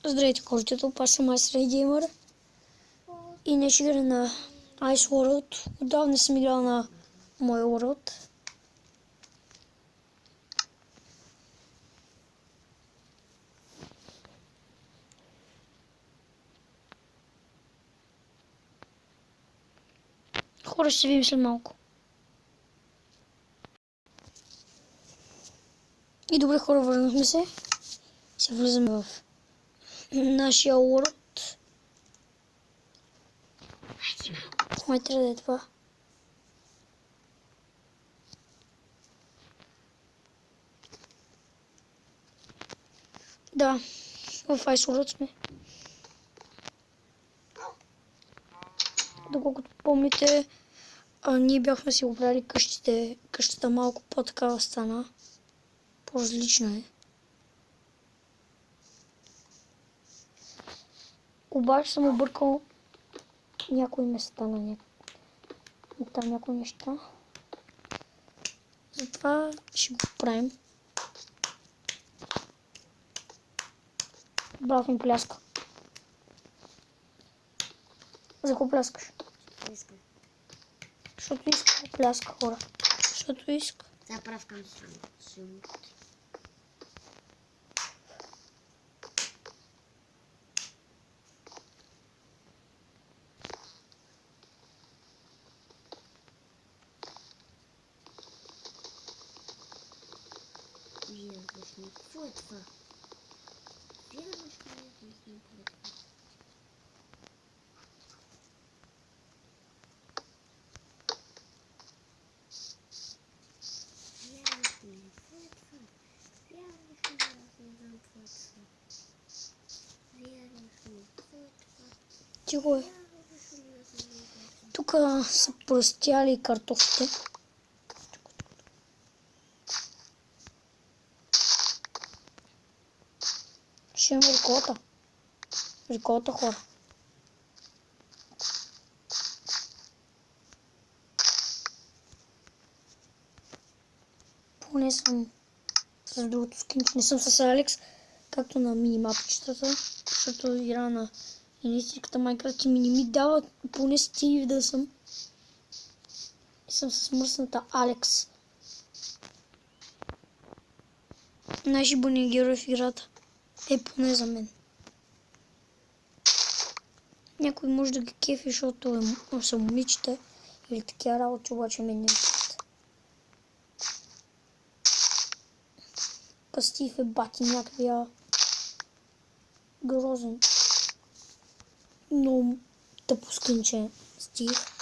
Здравейте, хората, пак съм Ice Gamer и не ще игра на Ice World. Отдавна съм играл на моя World. Хора, ще се видим след малко. И добре, хора, върнахме се. Се влизаме в нашия World. Май трябва да е това. Да, в Ice World сме. Доколкото помните, ние бяхме си оправили къщата малко по-такава стана. По-различна е. Обаче съм объркал някои места на там някои неща. Затова ще го правим. Брат ми пляска. За какво пляскаш? Искам. Защото иска да пляска, хора. Защото иска. Заправкам сумата. Вярваш ми, какво е това? Вярваш ми, не знам какво е това. Вярваш ми, какво е това? Вярваш ми, аз не знам какво е това. Вярваш ми, какво е това? Тихо е. Вярваш ми, аз не знам какво е това. Тук са простяли картофите. Ще имаме реколта. Реколта, хора. Поне съм с другото скинче. Не съм с Алекс, както на минимапчетата, защото игра на инистинската Minecraft и ми не ми дава поне Стив да съм. И съм с мръсната Алекс. Най-шибаният герой в играта. Е, поне за мен. Някой може да ги кефи, защото са момичета или такива работи, обаче мен не викат. Стив е бати някаквия грозен. Но тъпо скинче Стив.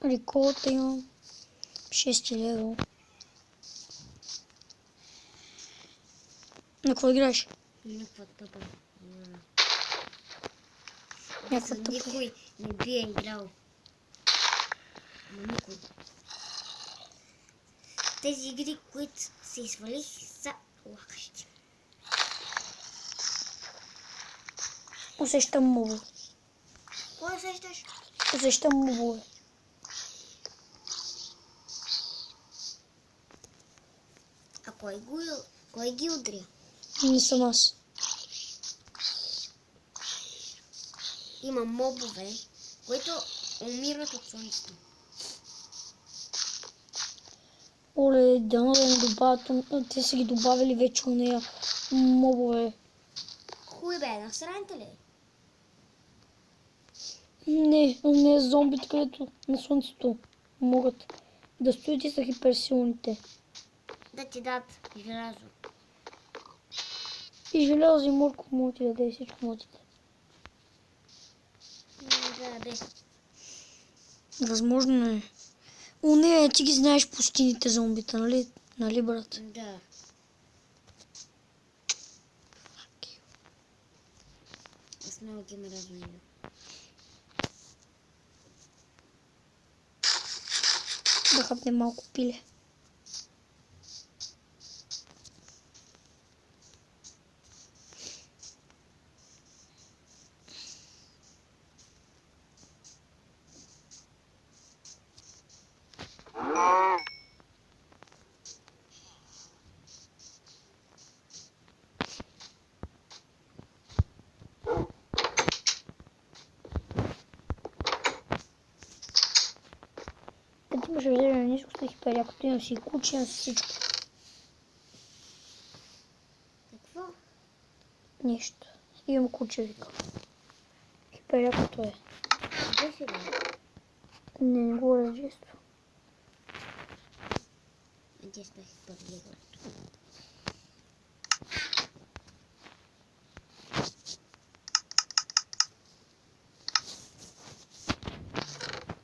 Реколта имам 6 левел. На какво играеш? Някаква тъпа. Някаква тъпа. Никой не би е играл. Никой. Тези игри, които се извалих, са лакащи. Усещам мобове. Кой усещаш? Усещам мобове. А кой ги удря? Не съм аз. Има мобове, които умират от слънцето. Оле, дано да не добавят. Те са ги добавили вече у нея мобове. Хуй бе, насраните ли? Не зомбите, където на слънцето могат да стоят и са хиперсилните. Да ти дадат желязо. И желязо и морков може да даде всичко мотите. Да, бе. Възможно е. Не, ти ги знаеш пустините зомбита, нали? Нали, брат? Да. Аз много ги мразя. Да хапнем малко пиле. Като имаш резервен ниско с хипер, като имам си куче, имам си всичко. Какво? Нищо. Имам куче, вика. Хипер, като е. Къде си бе? Не го разджества. Где спах под лего?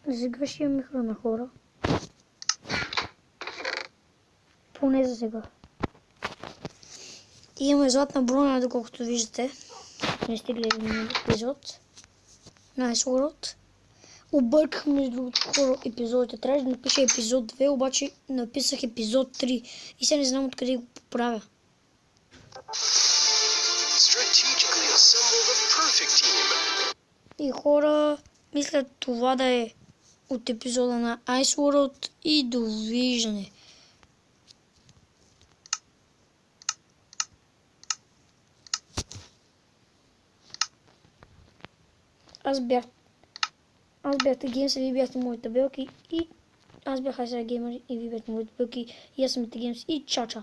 За сега ще имаме храна, хора. Поне за сега. И имаме златна броня, доколкото виждате. Не сте гледали минали епизод. Nice World. Обърках между другото хора епизодите. Трябваше да напиша епизод 2, обаче написах епизод 3. И сега не знам откъде го поправя. Strategically assemble the perfect team. И хора, мисля това да е от епизода на Ice World и довиждане. Аз бях Геймс, а вие бяхте моите табелки и аз бях Айсера Геймър и вие бяхте моите табелки и аз съм Геймс и чао чао.